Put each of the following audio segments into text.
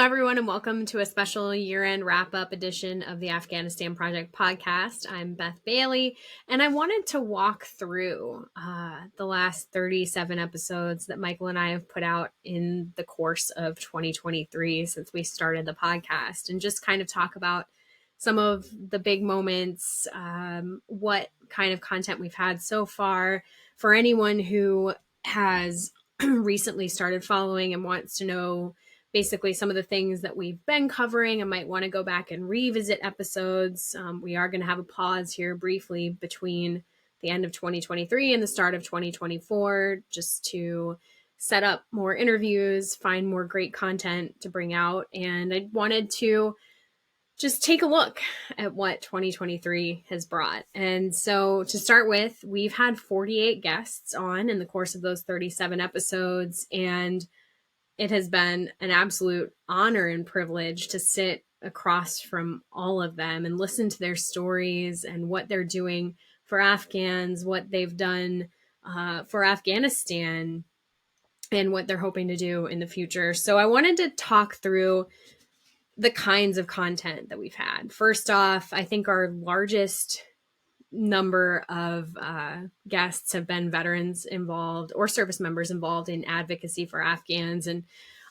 everyone, and welcome to a special year-end wrap-up edition of the Afghanistan Project Podcast. I'm Beth Bailey, and I wanted to walk through the last 37 episodes that Mikael and I have put out in the course of 2023 since we started the podcast, and just kind of talk about some of the big moments, what kind of content we've had so far. For anyone who has recently started following and wants to know basically some of the things that we've been covering and might want to go back and revisit episodes. We are going to have a pause here briefly between the end of 2023 and the start of 2024, just to set up more interviews, find more great content to bring out. And I wanted to just take a look at what 2023 has brought. And so to start with, we've had 48 guests on in the course of those 37 episodes, and it has been an absolute honor and privilege to sit across from all of them and listen to their stories and what they're doing for Afghans, what they've done for Afghanistan, and what they're hoping to do in the future. So I wanted to talk through the kinds of content that we've had. First off, I think our largest number of guests have been veterans involved or service members involved in advocacy for Afghans. And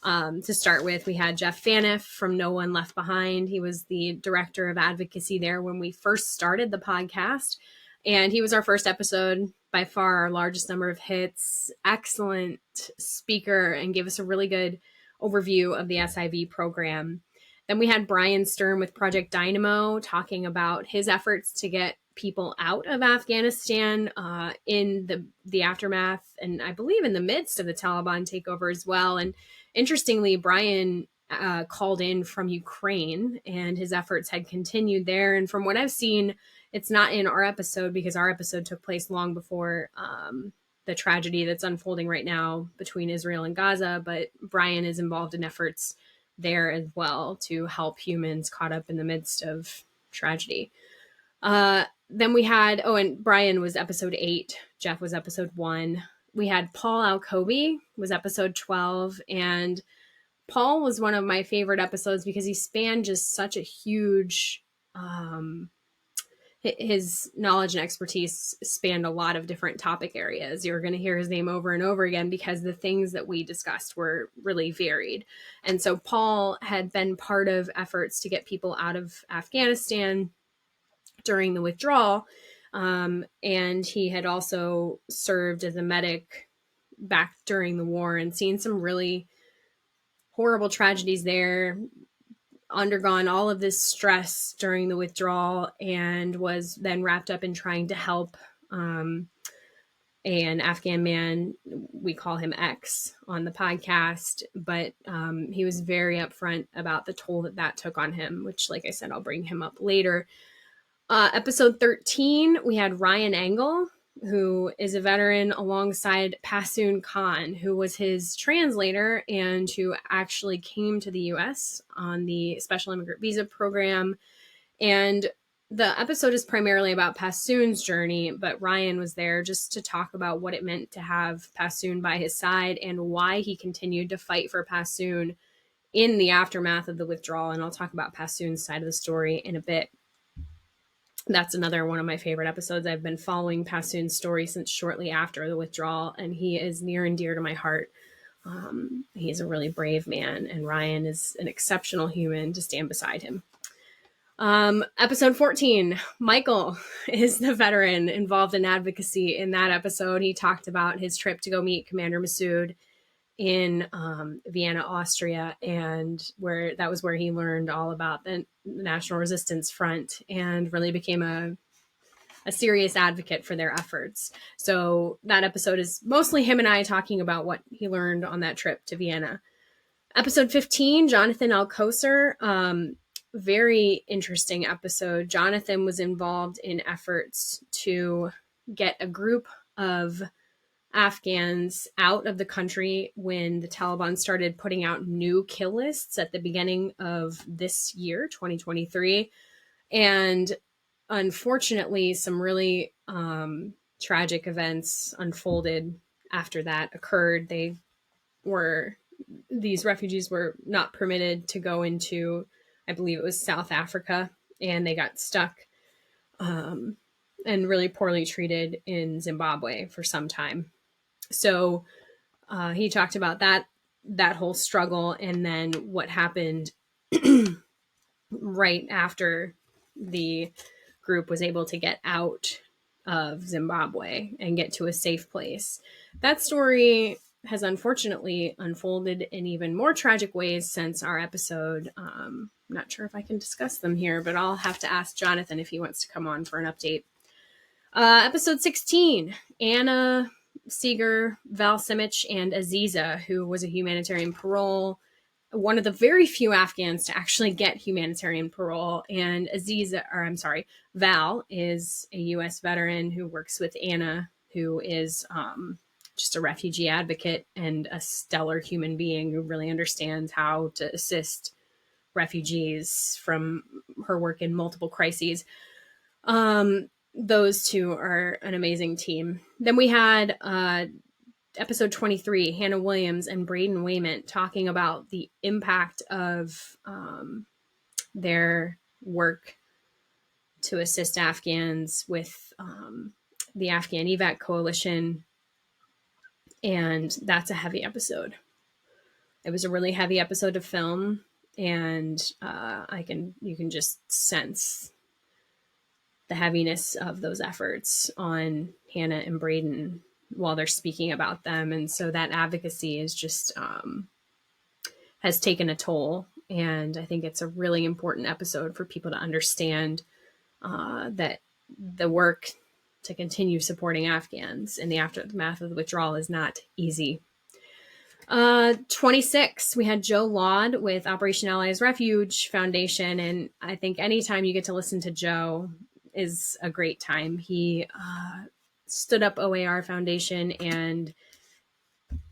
to start with, we had Jeff Faniff from No One Left Behind. He was the director of advocacy there when we first started the podcast. And he was our first episode, by far our largest number of hits, excellent speaker, and gave us a really good overview of the SIV program. Then we had Brian Stern with Project Dynamo talking about his efforts to get people out of Afghanistan in the aftermath, and I believe in the midst of the Taliban takeover as well. And interestingly, Brian called in from Ukraine, and his efforts had continued there. And from what I've seen, it's not in our episode because our episode took place long before the tragedy that's unfolding right now between Israel and Gaza, but Brian is involved in efforts there as well to help humans caught up in the midst of tragedy. Then we had, and Brian was episode 8. Jeff was episode 1. We had Paul Alcoby was episode 12. And Paul was one of my favorite episodes because he spanned just such a huge, his knowledge and expertise spanned a lot of different topic areas. You're going to hear his name over and over again because the things that we discussed were really varied. And so Paul had been part of efforts to get people out of Afghanistan during the withdrawal. And he had also served as a medic back during the war and seen some really horrible tragedies there, undergone all of this stress during the withdrawal, and was then wrapped up in trying to help an Afghan man. We call him X on the podcast, but he was very upfront about the toll that took on him, which, like I said, I'll bring him up later. Episode 13, we had Ryan Engel, who is a veteran alongside Pasoon Khan, who was his translator and who actually came to the U.S. on the Special Immigrant Visa Program. And the episode is primarily about Pasoon's journey, but Ryan was there just to talk about what it meant to have Pasoon by his side and why he continued to fight for Pasoon in the aftermath of the withdrawal. And I'll talk about Pasoon's side of the story in a bit. That's another one of my favorite episodes. I've been following Pasoon's story since shortly after the withdrawal, and he is near and dear to my heart. He's a really brave man, and Ryan is an exceptional human to stand beside him. Episode 14, Mikael is the veteran involved in advocacy in that episode. He talked about his trip to go meet Commander Massoud in Vienna, Austria, and that was where he learned all about the National Resistance Front and really became a serious advocate for their efforts. So that episode is mostly him and I talking about what he learned on that trip to Vienna. Episode 15, Jonathan Alcocer, very interesting episode. Jonathan was involved in efforts to get a group of Afghans out of the country when the Taliban started putting out new kill lists at the beginning of this year, 2023. And unfortunately, some really tragic events unfolded after that occurred. They were these refugees were not permitted to go into, I believe it was South Africa, and they got stuck and really poorly treated in Zimbabwe for some time. So he talked about that whole struggle, and then what happened right after the group was able to get out of Zimbabwe and get to a safe place. That story has unfortunately unfolded in even more tragic ways since our episode. I'm not sure if I can discuss them here, but I'll have to ask Jonathan if he wants to come on for an update. Episode 16, Anna, Seeger, Val Simic, and Aziza, who was a humanitarian parole, one of the very few Afghans to actually get humanitarian parole. And Val is a U.S. veteran who works with Anna, who is just a refugee advocate and a stellar human being who really understands how to assist refugees from her work in multiple crises. Those two are an amazing team. Then we had episode 23, Hannah Williams and Braden Wayment talking about the impact of their work to assist Afghans with the Afghan Evac Coalition. And that's a heavy episode. It was a really heavy episode to film, and you can just sense the heaviness of those efforts on Hannah and Braden while they're speaking about them. And so that advocacy is just has taken a toll. And I think it's a really important episode for people to understand that the work to continue supporting Afghans in the aftermath of the withdrawal is not easy. 26, we had Joe Laud with Operation Allies Refuge Foundation. And I think anytime you get to listen to Joe is a great time. He stood up OAR Foundation and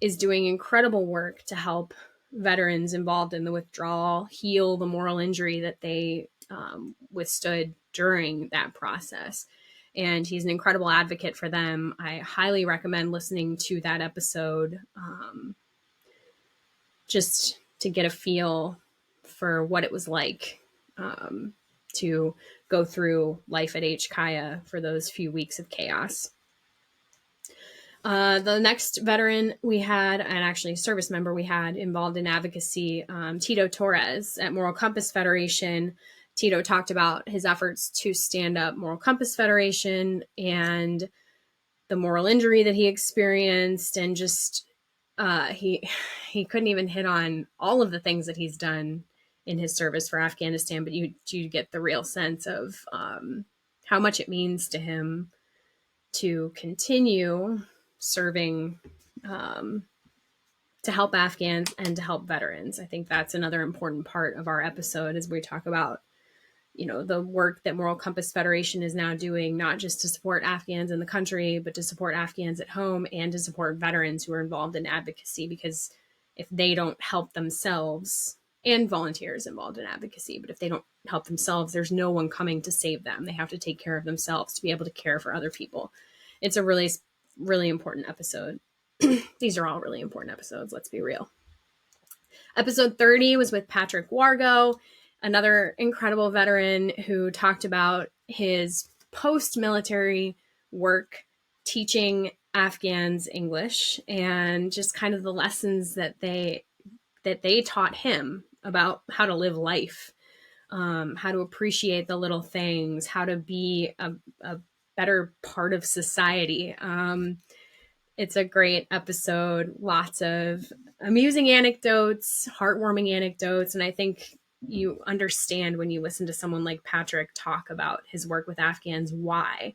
is doing incredible work to help veterans involved in the withdrawal heal the moral injury that they withstood during that process. And he's an incredible advocate for them. I highly recommend listening to that episode just to get a feel for what it was like to go through life at HKIA for those few weeks of chaos. The next veteran we had, and actually service member we had involved in advocacy, Tito Torres at Moral Compass Federation. Tito talked about his efforts to stand up Moral Compass Federation and the moral injury that he experienced, and just he couldn't even hit on all of the things that he's done in his service for Afghanistan, but you get the real sense of how much it means to him to continue serving to help Afghans and to help veterans. I think that's another important part of our episode as we talk about, the work that Moral Compass Federation is now doing, not just to support Afghans in the country, but to support Afghans at home and to support veterans who are involved in advocacy. Because if they don't help themselves, and volunteers involved in advocacy, but if they don't help themselves, there's no one coming to save them. They have to take care of themselves to be able to care for other people. It's a really, really important episode. These are all really important episodes, let's be real. Episode 30 was with Patrick Wargo, another incredible veteran who talked about his post-military work teaching Afghans English and just kind of the lessons that they taught him about how to live life, how to appreciate the little things, how to be a better part of society. It's a great episode, lots of amusing anecdotes, heartwarming anecdotes. And I think you understand when you listen to someone like Patrick talk about his work with Afghans, why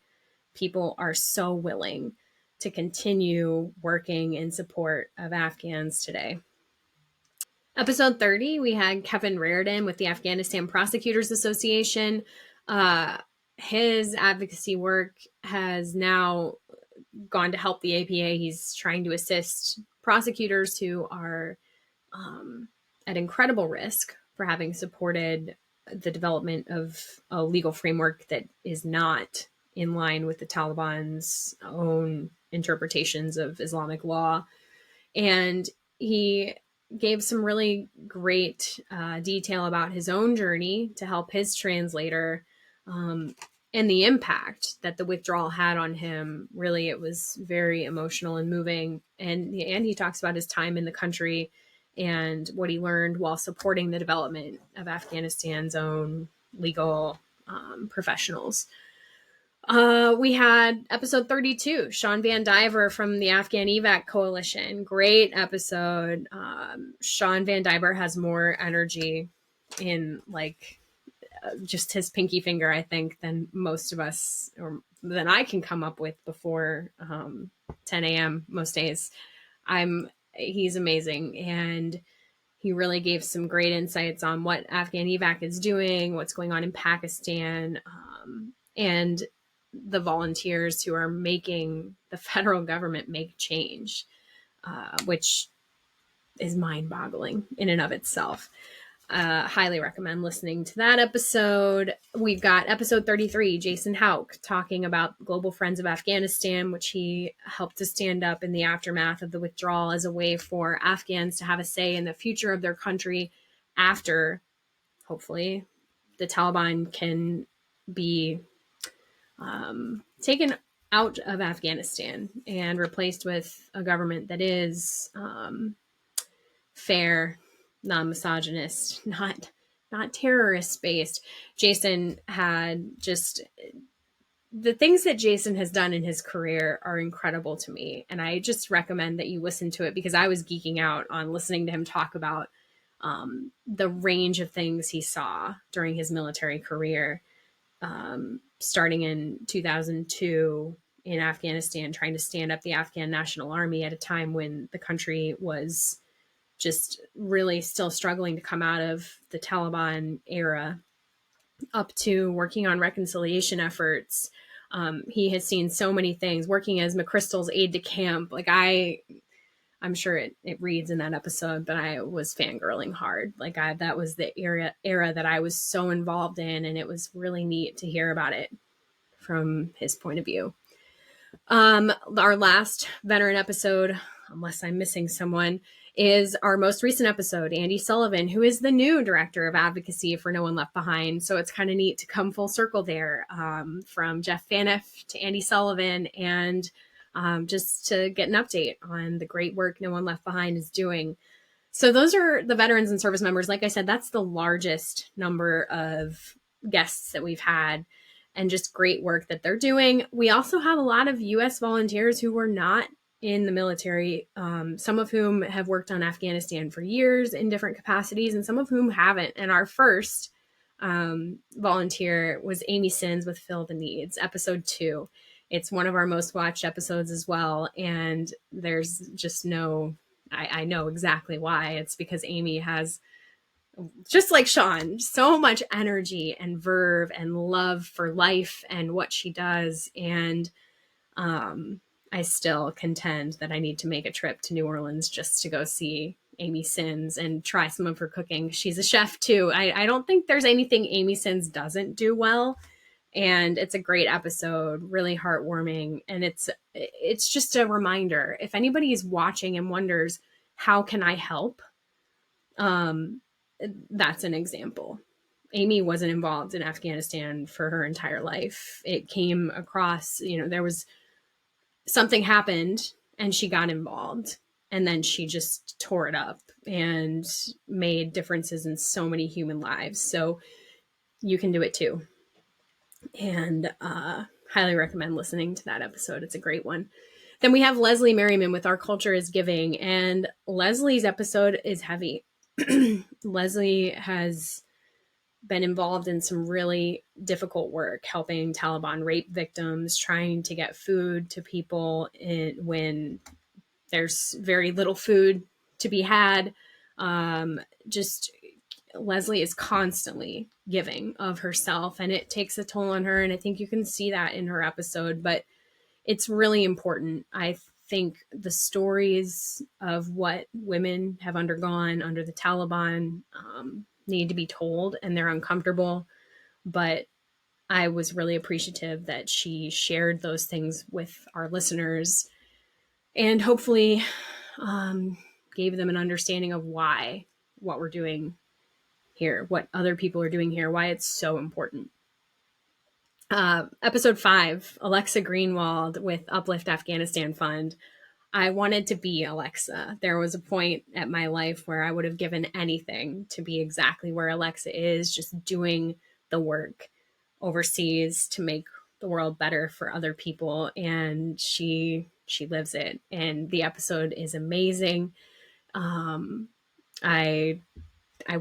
people are so willing to continue working in support of Afghans today. Episode 30, we had Kevin Raridan with the Afghanistan Prosecutors Association. His advocacy work has now gone to help the APA. He's trying to assist prosecutors who are at incredible risk for having supported the development of a legal framework that is not in line with the Taliban's own interpretations of Islamic law. And he gave some really great detail about his own journey to help his translator, and the impact that the withdrawal had on him. Really, it was very emotional and moving. And he talks about his time in the country and what he learned while supporting the development of Afghanistan's own legal professionals. We had episode 32, Sean Van Diver from the Afghan Evac Coalition. Great episode. Sean Van Diver has more energy in just his pinky finger, I think, than most of us, or than I can come up with before 10 a.m. most days. He's amazing. And he really gave some great insights on what Afghan Evac is doing, what's going on in Pakistan, and the volunteers who are making the federal government make change, which is mind-boggling in and of itself. Highly recommend listening to that episode. We've got episode 33, Jason Houck, talking about Global Friends of Afghanistan, which he helped to stand up in the aftermath of the withdrawal as a way for Afghans to have a say in the future of their country after, hopefully, the Taliban can be taken out of Afghanistan and replaced with a government that is fair, non-misogynist, not terrorist based. Jason had just the things that Jason has done in his career are incredible to me. And I just recommend that you listen to it, because I was geeking out on listening to him talk about the range of things he saw during his military career, starting in 2002 in Afghanistan, trying to stand up the Afghan National Army at a time when the country was just really still struggling to come out of the Taliban era, up to working on reconciliation efforts. He has seen so many things, working as McChrystal's aide de camp. I'm sure it reads in that episode, but I was fangirling hard. That was the era that I was so involved in, and it was really neat to hear about it from his point of view. Our last veteran episode, unless I'm missing someone, is our most recent episode, Andy Sullivan, who is the new director of advocacy for No One Left Behind. So it's kind of neat to come full circle there, from Jeff Faniff to Andy Sullivan, and just to get an update on the great work No One Left Behind is doing. So those are the veterans and service members. Like I said, that's the largest number of guests that we've had, and just great work that they're doing. We also have a lot of U.S. volunteers who were not in the military, some of whom have worked on Afghanistan for years in different capacities, and some of whom haven't. And our first volunteer was Amy Sins with Fill the Needs, episode 2. It's one of our most watched episodes as well. And there's just I know exactly why. It's because Amy has, just like Sean, so much energy and verve and love for life and what she does. And I still contend that I need to make a trip to New Orleans just to go see Amy Sins and try some of her cooking. She's a chef too. I don't think there's anything Amy Sins doesn't do well. And it's a great episode, really heartwarming. And it's just a reminder. If anybody is watching and wonders, how can I help? That's an example. Amy wasn't involved in Afghanistan for her entire life. It came across, there was something happened and she got involved, and then she just tore it up and made differences in so many human lives. So you can do it too. And highly recommend listening to that episode. It's a great one. Then we have Leslie Merriman with Our Culture is Giving, and Leslie's episode is heavy. Leslie has been involved in some really difficult work, helping Taliban rape victims, trying to get food to people when there's very little food to be had. Leslie is constantly giving of herself, and it takes a toll on her. And I think you can see that in her episode, but it's really important. I think the stories of what women have undergone under the Taliban need to be told, and they're uncomfortable. But I was really appreciative that she shared those things with our listeners, and hopefully gave them an understanding of why, what we're doing here, what other people are doing here, why it's so important. Episode 5, Alexa Greenwald with Uplift Afghanistan Fund. I wanted to be Alexa. There was a point at my life where I would have given anything to be exactly where Alexa is, just doing the work overseas to make the world better for other people. And she lives it. And the episode is amazing. I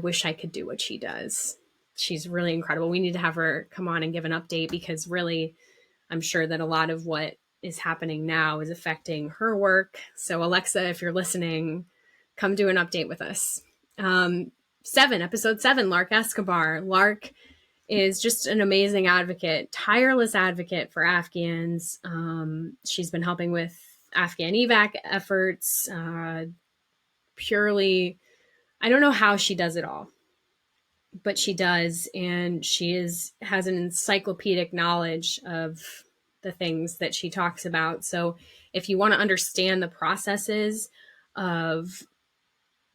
wish I could do what she does. She's really incredible. We need to have her come on and give an update, because really, I'm sure that a lot of what is happening now is affecting her work. So Alexa, if you're listening, come do an update with us. Episode 7, Lark Escobar. Lark is just an amazing advocate, tireless advocate for Afghans. She's been helping with Afghan evac efforts, purely, I don't know how she does it all, but she does. And she has an encyclopedic knowledge of the things that she talks about. So if you want to understand the processes of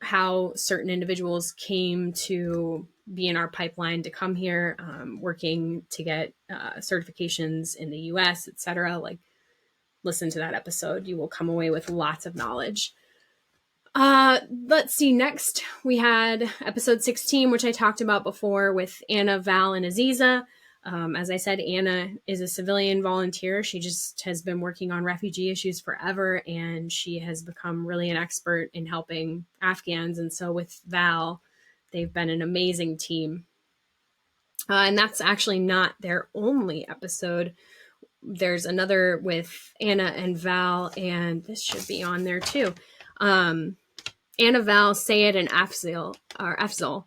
how certain individuals came to be in our pipeline to come here, working to get certifications in the US, etc., like, listen to that episode. You will come away with lots of knowledge. Let's see. Next, we had episode 16, which I talked about before, with Anna, Val, and Aziza. As I said, Anna is a civilian volunteer. She just has been working on refugee issues forever, and she has become really an expert in helping Afghans. And so with Val, they've been an amazing team. And that's actually not their only episode. There's another with Anna and Val, and this should be on there too. Anna, Val, Sayed, and Afzal.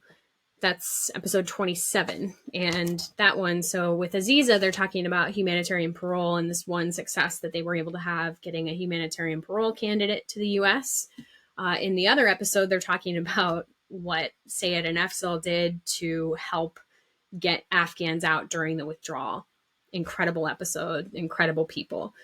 That's episode 27. And that one, so with Aziza, they're talking about humanitarian parole and this one success that they were able to have, getting a humanitarian parole candidate to the U.S. In the other episode, they're talking about what Sayed and Afzal did to help get Afghans out during the withdrawal. Incredible episode, incredible people.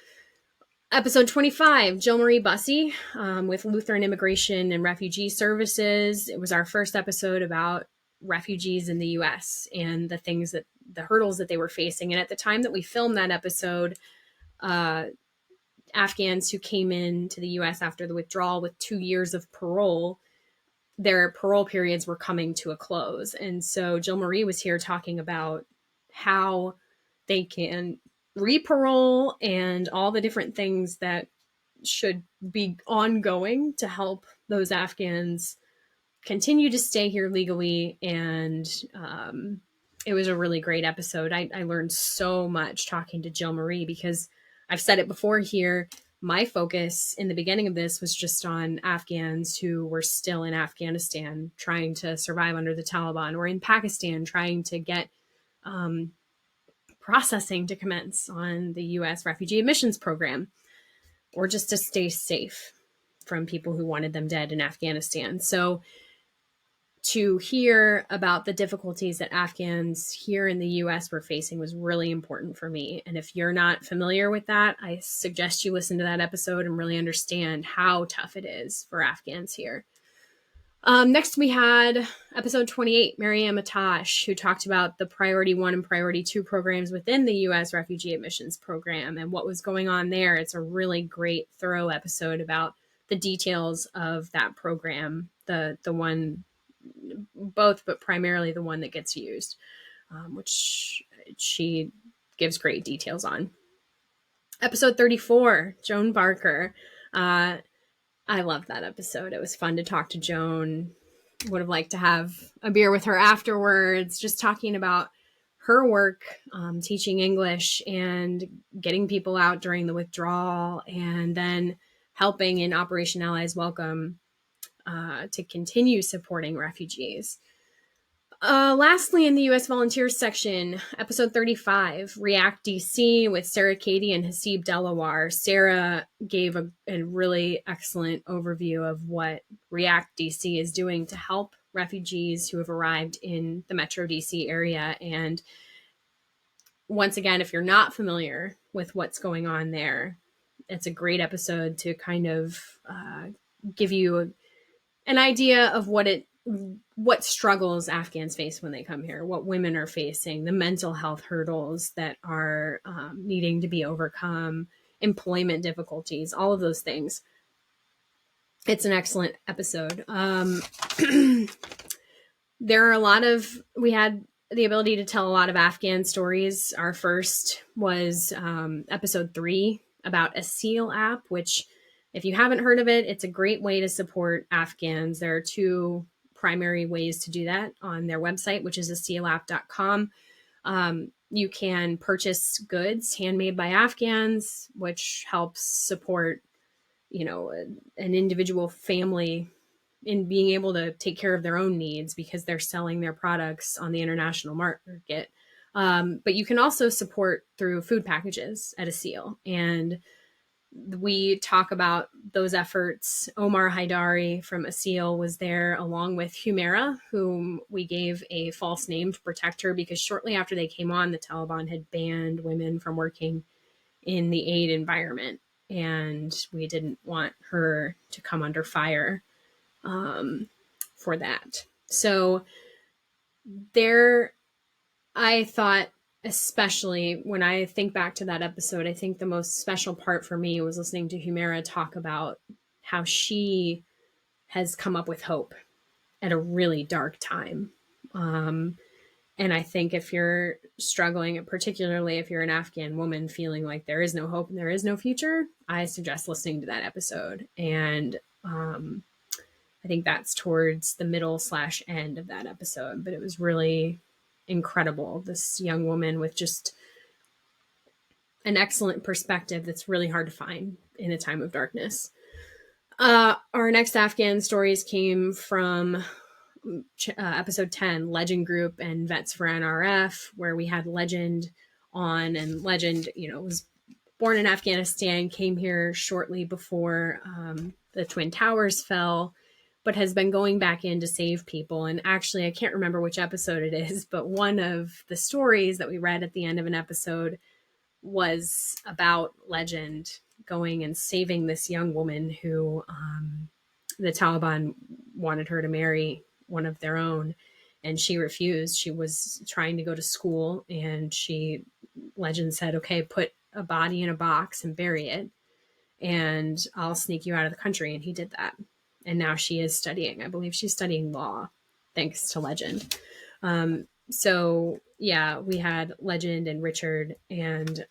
Episode 25, Jill Marie Bussey with Lutheran Immigration and Refugee Services. It was our first episode about refugees in the U.S. and the hurdles that they were facing. And at the time that we filmed that episode, Afghans who came into the U.S. after the withdrawal with 2 years of parole, their parole periods were coming to a close. And so Jill Marie was here talking about how they can re-parole and all the different things that should be ongoing to help those Afghans continue to stay here legally. And it was a really great episode. I learned so much talking to Jill Marie, because I've said it before here, my focus in the beginning of this was just on Afghans who were still in Afghanistan trying to survive under the Taliban, or in Pakistan trying to get processing to commence on the U.S. refugee admissions program, or just to stay safe from people who wanted them dead in Afghanistan. So to hear about the difficulties that Afghans here in the U.S. were facing was really important for me. And if you're not familiar with that, I suggest you listen to that episode and really understand how tough it is for Afghans here. Next, we had episode 28, Mariam Atash, who talked about the Priority 1 and Priority 2 programs within the U.S. Refugee Admissions Program and what was going on there. It's a really great, thorough episode about the details of that program, the one, both, but primarily the one that gets used, which she gives great details on. Episode 34, Joan Barker. I loved that episode. It was fun to talk to Joan. Would have liked to have a beer with her afterwards, just talking about her work, teaching English and getting people out during the withdrawal, and then helping in Operation Allies Welcome to continue supporting refugees. Lastly, in the U.S. Volunteers section, episode 35, React DC with Sarah Cady and Hasib Delawar. Sarah gave a really excellent overview of what React DC is doing to help refugees who have arrived in the Metro DC area. And once again, if you're not familiar with what's going on there, it's a great episode to kind of give you an idea of what struggles Afghans face when they come here, what women are facing, the mental health hurdles that are needing to be overcome, employment difficulties, all of those things. It's an excellent episode. There are we had the ability to tell a lot of Afghan stories. Our first was episode 3 about a SEAL app, which if you haven't heard of it, it's a great way to support Afghans. There are 2 primary ways to do that on their website, which is asealapp.com. You can purchase goods handmade by Afghans, which helps support, an individual family in being able to take care of their own needs because they're selling their products on the international market. But you can also support through food packages at a SEAL. And we talk about those efforts. Omar Haidari from ASEAL was there along with Humera, whom we gave a false name to protect her because shortly after they came on, the Taliban had banned women from working in the aid environment. And we didn't want her to come under fire for that. So I thought, especially when I think back to that episode, I think the most special part for me was listening to Humera talk about how she has come up with hope at a really dark time. And I think if you're struggling, particularly if you're an Afghan woman feeling like there is no hope and there is no future, I suggest listening to that episode. And I think that's towards the middle/end of that episode, but it was really incredible. This young woman with just an excellent perspective that's really hard to find in a time of darkness. Our next Afghan stories came from episode 10, Legend Group and Vets for NRF, where we had Legend on, and Legend, was born in Afghanistan, came here shortly before the Twin Towers fell, but has been going back in to save people. And actually, I can't remember which episode it is, but one of the stories that we read at the end of an episode was about Legend going and saving this young woman who the Taliban wanted her to marry one of their own, and she refused. She was trying to go to school, and Legend said, okay, put a body in a box and bury it, and I'll sneak you out of the country. And he did that. And now she is studying. I believe she's studying law, thanks to Legend. So yeah, we had Legend and Richard and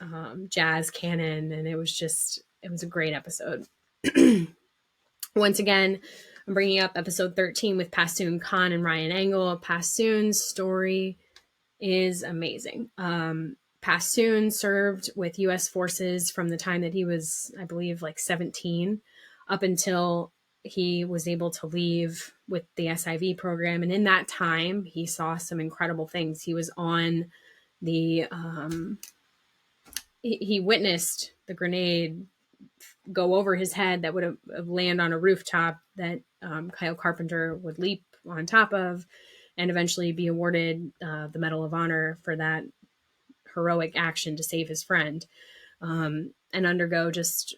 Jazz Cannon, and it was a great episode. Once again, I'm bringing up episode 13 with Passoon Khan and Ryan Engel. Passoon's story is amazing. Passoon served with U.S. forces from the time that he was, I believe, like 17 up until he was able to leave with the SIV program. And in that time, he saw some incredible things. He was on he witnessed the grenade go over his head that would have land on a rooftop that Kyle Carpenter would leap on top of and eventually be awarded the Medal of Honor for that heroic action to save his friend, and undergo just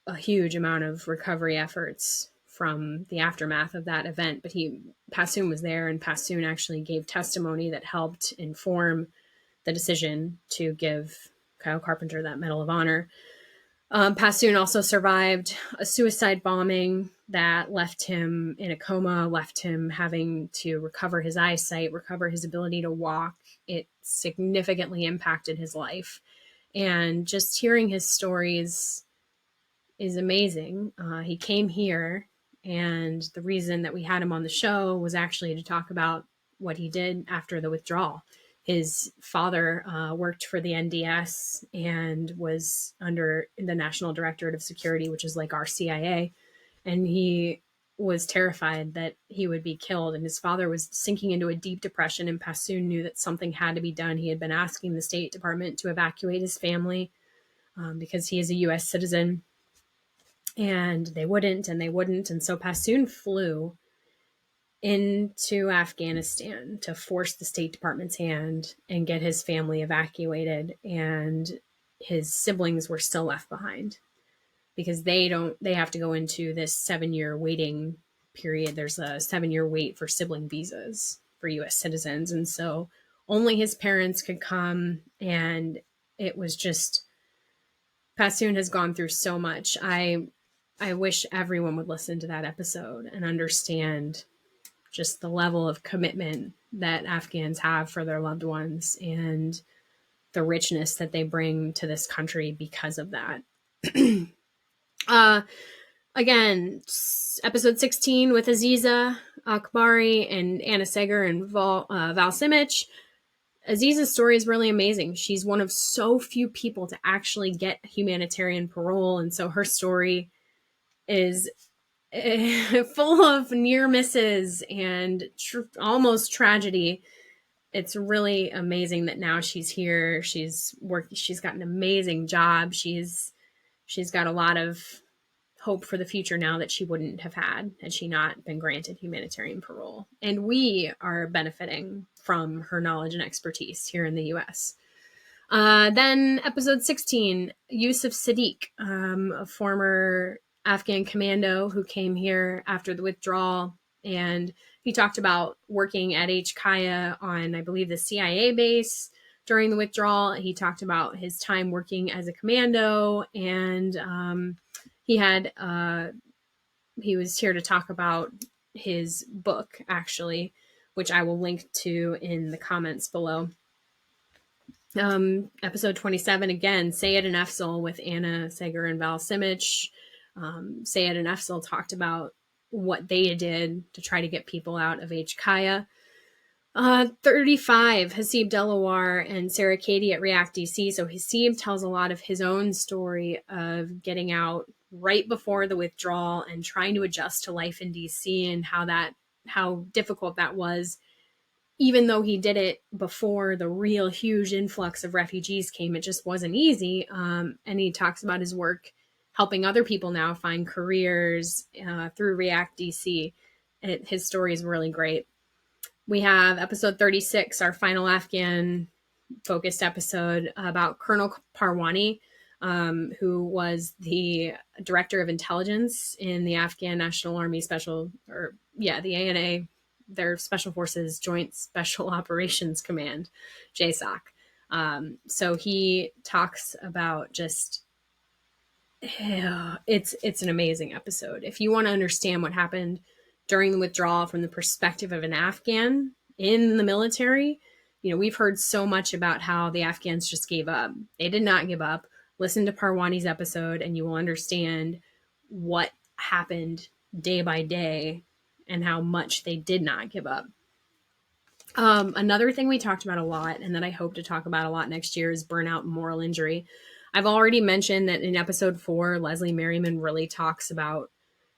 a huge amount of recovery efforts from the aftermath of that event. But Passoon was there, and Passoon actually gave testimony that helped inform the decision to give Kyle Carpenter that Medal of Honor. Passoon also survived a suicide bombing that left him in a coma, left him having to recover his eyesight, recover his ability to walk. It significantly impacted his life. And just hearing his stories is amazing. He came here, and the reason that we had him on the show was actually to talk about what he did after the withdrawal. His father worked for the NDS and was under the National Directorate of Security, which is like our CIA. And he was terrified that he would be killed. And his father was sinking into a deep depression. And Passoon knew that something had to be done. He had been asking the State Department to evacuate his family because he is a U.S. citizen. And they wouldn't. And so Passoon flew into Afghanistan to force the State Department's hand and get his family evacuated. And his siblings were still left behind because they have to go into this 7-year waiting period, there's a 7-year wait for sibling visas for U.S. citizens. And so only his parents could come. And it was just, Passoon has gone through so much. I wish everyone would listen to that episode and understand just the level of commitment that Afghans have for their loved ones and the richness that they bring to this country because of that. Again, episode 16 with Aziza Akbari and Anna Seger and Val Simic. Aziza's story is really amazing. She's one of so few people to actually get humanitarian parole. And so her story is full of near misses and almost tragedy. It's really amazing that now she's here. She's got an amazing job. She's got a lot of hope for the future now that she wouldn't have had she not been granted humanitarian parole. And we are benefiting from her knowledge and expertise here in the U.S. Then episode 16, Yusuf Sadiq, a former Afghan commando who came here after the withdrawal. And he talked about working at HKIA on, I believe, the CIA base during the withdrawal. He talked about his time working as a commando, and he was here to talk about his book, actually, which I will link to in the comments below. Episode 27, again, Sayed and Afzal with Anna Seger and Val Simic. Sayed and Afzal talked about what they did to try to get people out of HKIA. 35, Hasib Delawar and Sarah Katie at React DC. So Hasib tells a lot of his own story of getting out right before the withdrawal and trying to adjust to life in DC and how difficult that was, even though he did it before the real huge influx of refugees came. It just wasn't easy. And he talks about his work helping other people now find careers through React DC. His story is really great. We have episode 36, our final Afghan focused episode, about Colonel Parwani, who was the director of intelligence in the Afghan National Army the ANA, their Special Forces Joint Special Operations Command, JSOC. So he talks about just, it's an amazing episode. If you want to understand what happened during the withdrawal from the perspective of an Afghan in the military, we've heard so much about how the Afghans just gave up. They did not give up. Listen to Parwani's episode and you will understand what happened day by day and how much they did not give up. Another thing we talked about a lot and that I hope to talk about a lot next year is burnout and moral injury. I've already mentioned that in episode 4, Leslie Merriman really talks about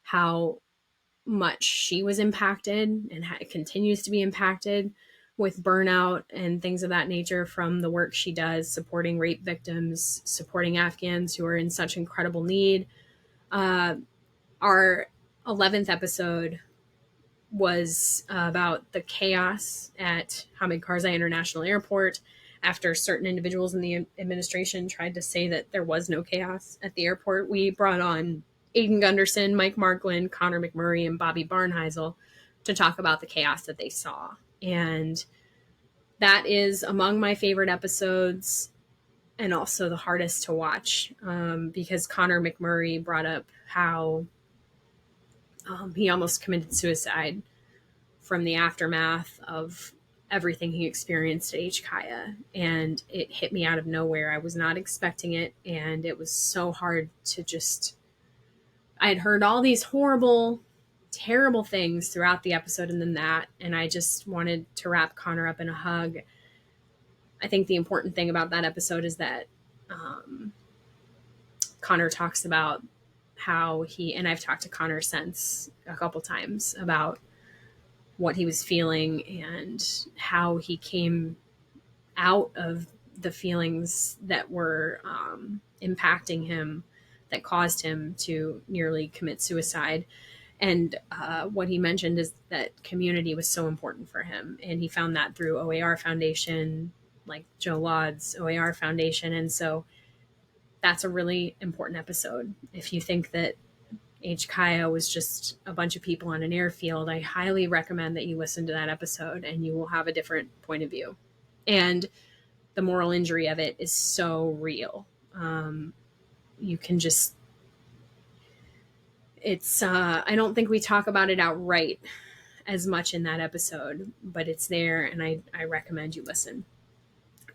how much she was impacted and continues to be impacted with burnout and things of that nature from the work she does supporting rape victims, supporting Afghans who are in such incredible need. Our 11th episode was about the chaos at Hamid Karzai International Airport after certain individuals in the administration tried to say that there was no chaos at the airport. We brought on Aidan Gunderson, Mike Marklin, Connor McMurray, and Bobby Barnheisel to talk about the chaos that they saw. And that is among my favorite episodes and also the hardest to watch because Connor McMurray brought up how he almost committed suicide from the aftermath of everything he experienced at HKIA. And it hit me out of nowhere. I was not expecting it. And it was so hard to just... I had heard all these horrible, terrible things throughout the episode and then that, and I just wanted to wrap Connor up in a hug. I think the important thing about that episode is that Connor talks about how and I've talked to Connor since a couple times about what he was feeling and how he came out of the feelings that were impacting him that caused him to nearly commit suicide. And what he mentioned is that community was so important for him. And he found that through OAR Foundation, like Joe Laud's OAR Foundation. And so that's a really important episode. If you think that HKIA was just a bunch of people on an airfield, I highly recommend that you listen to that episode, and you will have a different point of view. And the moral injury of it is so real. You can just, it's, I don't think we talk about it outright as much in that episode, but it's there, and I recommend you listen.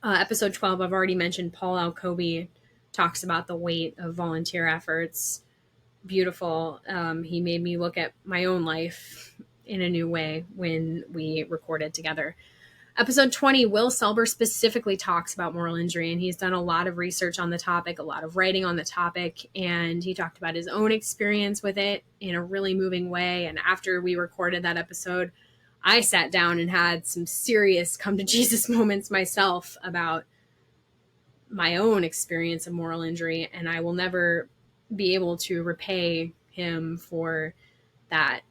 Episode 12, I've already mentioned Paul Alcoby talks about the weight of volunteer efforts. Beautiful. He made me look at my own life in a new way when we recorded together. Episode 20, Will Selber specifically talks about moral injury, and he's done a lot of research on the topic, a lot of writing on the topic, and he talked about his own experience with it in a really moving way. And after we recorded that episode, I sat down and had some serious come to Jesus moments myself about my own experience of moral injury, and I will never be able to repay him for that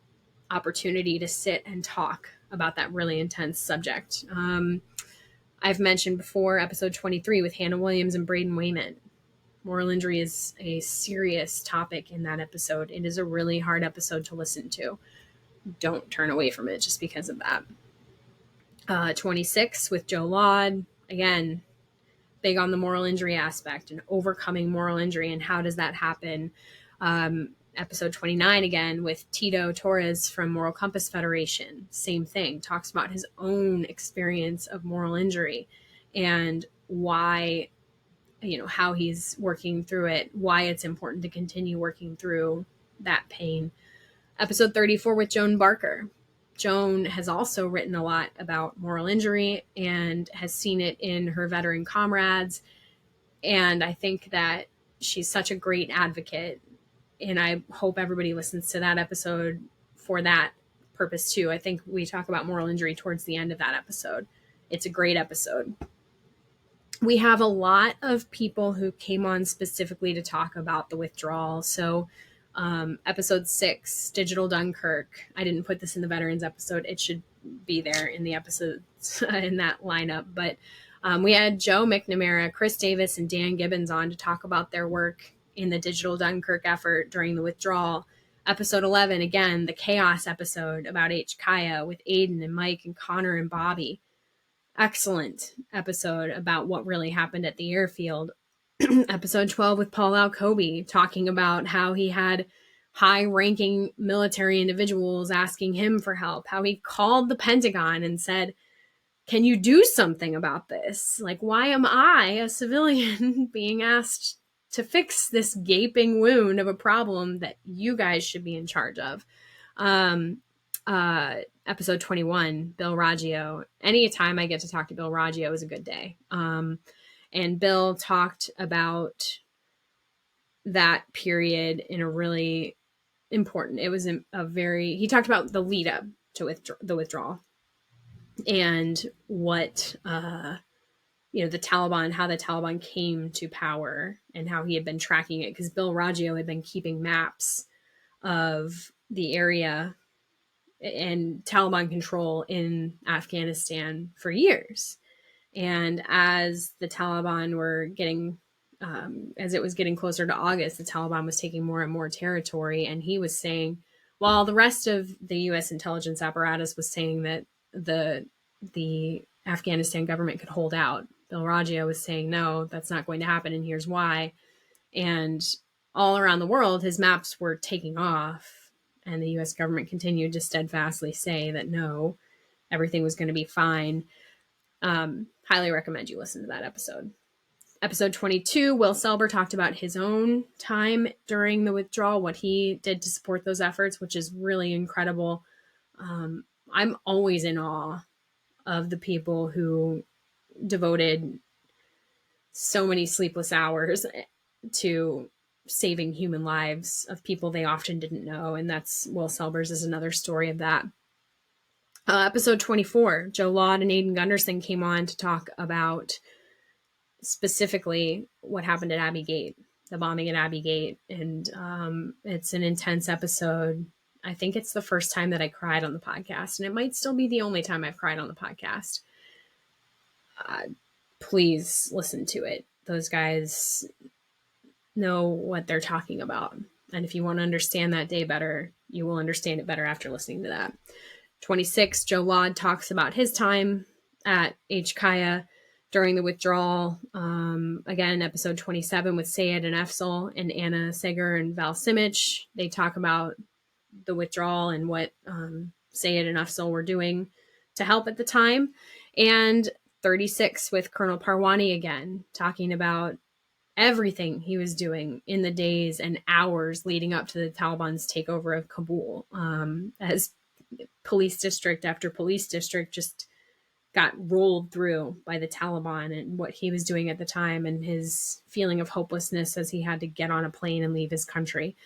opportunity to sit and talk about that really intense subject. I've mentioned before episode 23 with Hannah Williams and Braden Wayman. Moral injury is a serious topic in that episode. It is a really hard episode to listen to. Don't turn away from it just because of that. 26 with Joe Laud. Again, big on the moral injury aspect and overcoming moral injury and how does that happen. Episode 29 again with Tito Torres from Moral Compass Federation. Same thing. Talks about his own experience of moral injury and why, how he's working through it, why it's important to continue working through that pain. Episode 34 with Joan Barker. Joan has also written a lot about moral injury and has seen it in her veteran comrades. And I think that she's such a great advocate. And I hope everybody listens to that episode for that purpose too. I think we talk about moral injury towards the end of that episode. It's a great episode. We have a lot of people who came on specifically to talk about the withdrawal. So episode 6, Digital Dunkirk. I didn't put this in the veterans episode. It should be there in the episodes in that lineup. But we had Joe McNamara, Chris Davis, and Dan Gibbons on to talk about their work in the Digital Dunkirk effort during the withdrawal. Episode 11, again, the chaos episode about HKIA with Aiden and Mike and Connor and Bobby. Excellent episode about what really happened at the airfield. Episode 12 with Paul Alcoby talking about how he had high-ranking military individuals asking him for help, how he called the Pentagon and said, can you do something about this? Like, why am I, a civilian, being asked to fix this gaping wound of a problem that you guys should be in charge of? Episode 21, Bill Raggio. Anytime I get to talk to Bill Raggio is a good day. And Bill talked about that period in a really important, it was he talked about the lead up to the withdrawal and what, the Taliban, how the Taliban came to power and how he had been tracking it. Because Bill Raggio had been keeping maps of the area and Taliban control in Afghanistan for years. And as the Taliban were getting, as it was getting closer to August, the Taliban was taking more and more territory. And he was saying, while the rest of the U.S. intelligence apparatus was saying that the Afghanistan government could hold out, Bill Raggio was saying, no, that's not going to happen, and here's why. And all around the world, his maps were taking off, and the U.S. government continued to steadfastly say that no, everything was going to be fine. Highly recommend you listen to that episode. Episode 22, Will Selber talked about his own time during the withdrawal, what he did to support those efforts, which is really incredible. I'm always in awe of the people who devoted so many sleepless hours to saving human lives of people they often didn't know. And that's Will Selber's is another story of that. Episode 24, Joe Laud and Aiden Gunderson came on to talk about specifically what happened at Abbey Gate, the bombing at Abbey Gate. And it's an intense episode. I think it's the first time that I cried on the podcast, and it might still be the only time I've cried on the podcast. Please listen to it. Those guys know what they're talking about. And if you want to understand that day better, you will understand it better after listening to that. 26, Joe Laud talks about his time at HKIA during the withdrawal. Again, episode 27 with Sayed and Efsel and Anna Seger and Val Simic. They talk about the withdrawal and what Sayed and Efsel were doing to help at the time. And 36 with Colonel Parwani again, talking about everything he was doing in the days and hours leading up to the Taliban's takeover of Kabul, as police district after police district just got rolled through by the Taliban, and what he was doing at the time and his feeling of hopelessness as he had to get on a plane and leave his country.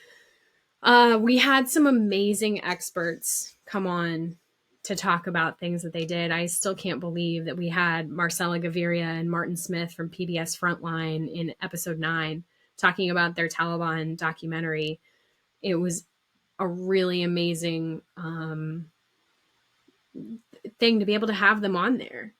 We had some amazing experts come on to talk about things that they did. I still can't believe that we had Marcella Gaviria and Martin Smith from PBS Frontline in episode 9 talking about their Taliban documentary. It was a really amazing thing to be able to have them on there.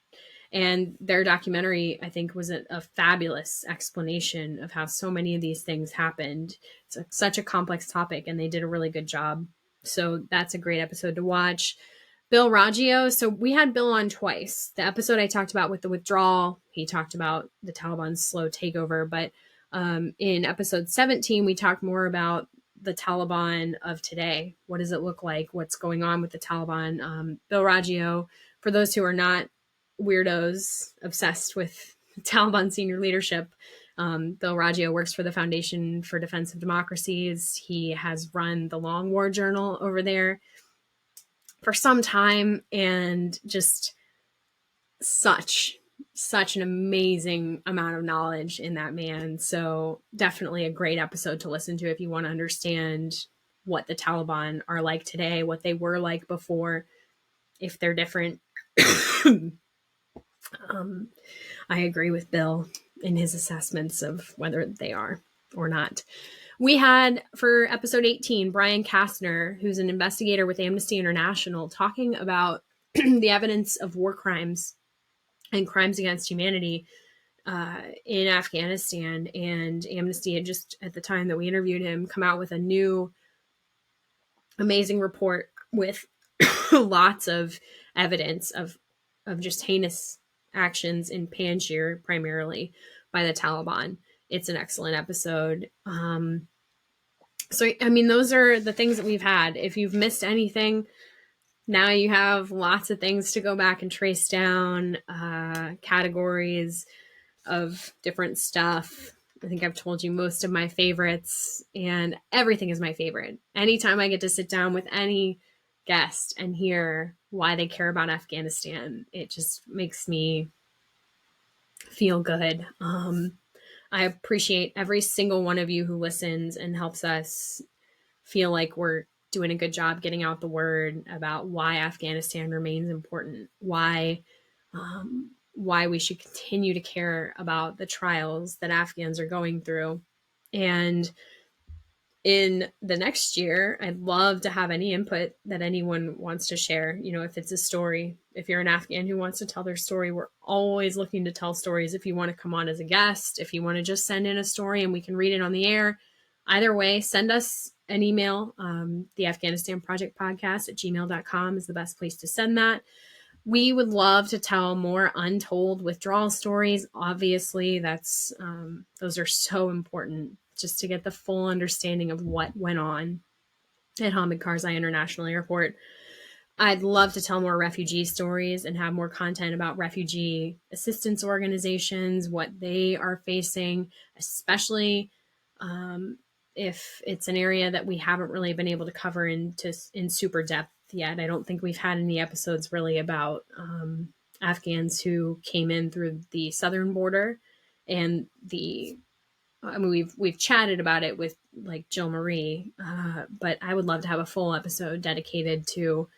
And their documentary, I think, was a fabulous explanation of how so many of these things happened. It's such a complex topic, and they did a really good job. So that's a great episode to watch. Bill Raggio. So we had Bill on twice. The episode I talked about with the withdrawal, he talked about the Taliban's slow takeover. But in episode 17, we talked more about the Taliban of today. What does it look like? What's going on with the Taliban? Bill Raggio, for those who are not weirdos obsessed with Taliban senior leadership, Bill Raggio works for the Foundation for Defense of Democracies. He has run the Long War Journal over there for some time, and just such an amazing amount of knowledge in that man. So definitely a great episode to listen to if you want to understand what the Taliban are like today, what they were like before, if they're different. I agree with Bill in his assessments of whether they are or not. We had, for episode 18, Brian Kastner, who's an investigator with Amnesty International, talking about the evidence of war crimes and crimes against humanity in Afghanistan. And Amnesty had just, at the time that we interviewed him, come out with a new amazing report with lots of evidence of just heinous actions in Panjshir, primarily by the Taliban. It's an excellent episode. So, I mean, those are the things that we've had. If you've missed anything, now you have lots of things to go back and trace down, categories of different stuff. I think I've told you most of my favorites, and everything is my favorite. Anytime I get to sit down with any guest and hear why they care about Afghanistan, it just makes me feel good. I appreciate every single one of you who listens and helps us feel like we're doing a good job getting out the word about why Afghanistan remains important, why we should continue to care about the trials that Afghans are going through. And in the next year, I'd love to have any input that anyone wants to share. You know, if it's a story, if you're an Afghan who wants to tell their story, we're always looking to tell stories. If you want to come on as a guest, if you want to just send in a story and we can read it on the air, either way, send us an email. The Afghanistan Project Podcast at gmail.com is the best place to send that. We would love to tell more untold withdrawal stories. Obviously, that's those are so important, just to get the full understanding of what went on at Hamid Karzai International Airport. I'd love to tell more refugee stories and have more content about refugee assistance organizations, what they are facing, especially if it's an area that we haven't really been able to cover in super depth yet. I don't think we've had any episodes really about Afghans who came in through the southern border, and we've chatted about it with like Jill Marie, but I would love to have a full episode dedicated to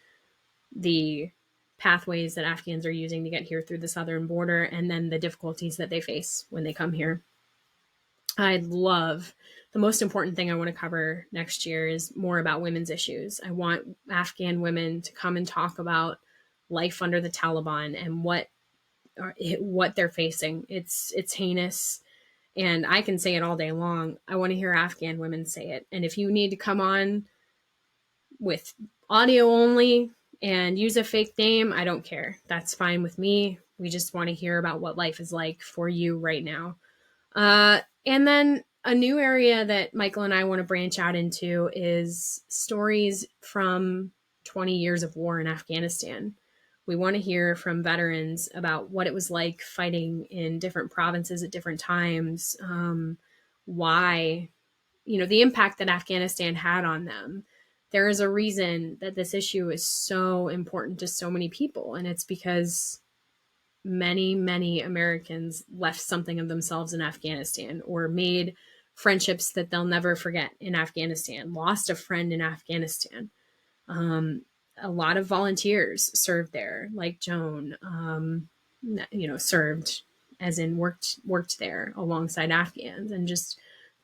the pathways that Afghans are using to get here through the southern border, and then the difficulties that they face when they come here. The most important thing I want to cover next year is more about women's issues. I want Afghan women to come and talk about life under the Taliban and what they're facing. It's heinous. And I can say it all day long. I want to hear Afghan women say it. And if you need to come on with audio only and use a fake name, I don't care. That's fine with me. We just want to hear about what life is like for you right now. And then a new area that Michael and I want to branch out into is stories from 20 years of war in Afghanistan. We want to hear from veterans about what it was like fighting in different provinces at different times, why, the impact that Afghanistan had on them. There is a reason that this issue is so important to so many people, and it's because many, many Americans left something of themselves in Afghanistan or made friendships that they'll never forget in Afghanistan, lost a friend in Afghanistan. A lot of volunteers served there, like Joan, served as in worked there alongside Afghans and just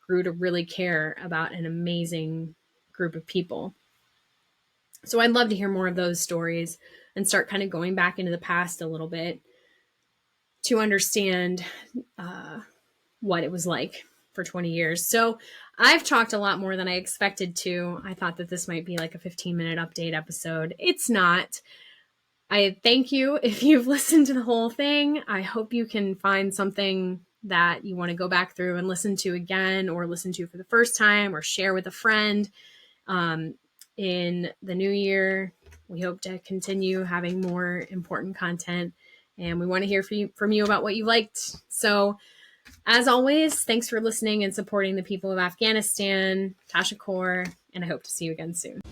grew to really care about an amazing group of people. So I'd love to hear more of those stories and start kind of going back into the past a little bit to understand what it was like for 20 years. So I've talked a lot more than I expected to. I thought that this might be like a 15-minute update episode. It's not. I thank you if you've listened to the whole thing. I hope you can find something that you want to go back through and listen to again, or listen to for the first time, or share with a friend. In the new year, we hope to continue having more important content, and we want to hear from you about what you liked. So as always, thanks for listening and supporting the people of Afghanistan. Tasha Kaur, and I hope to see you again soon.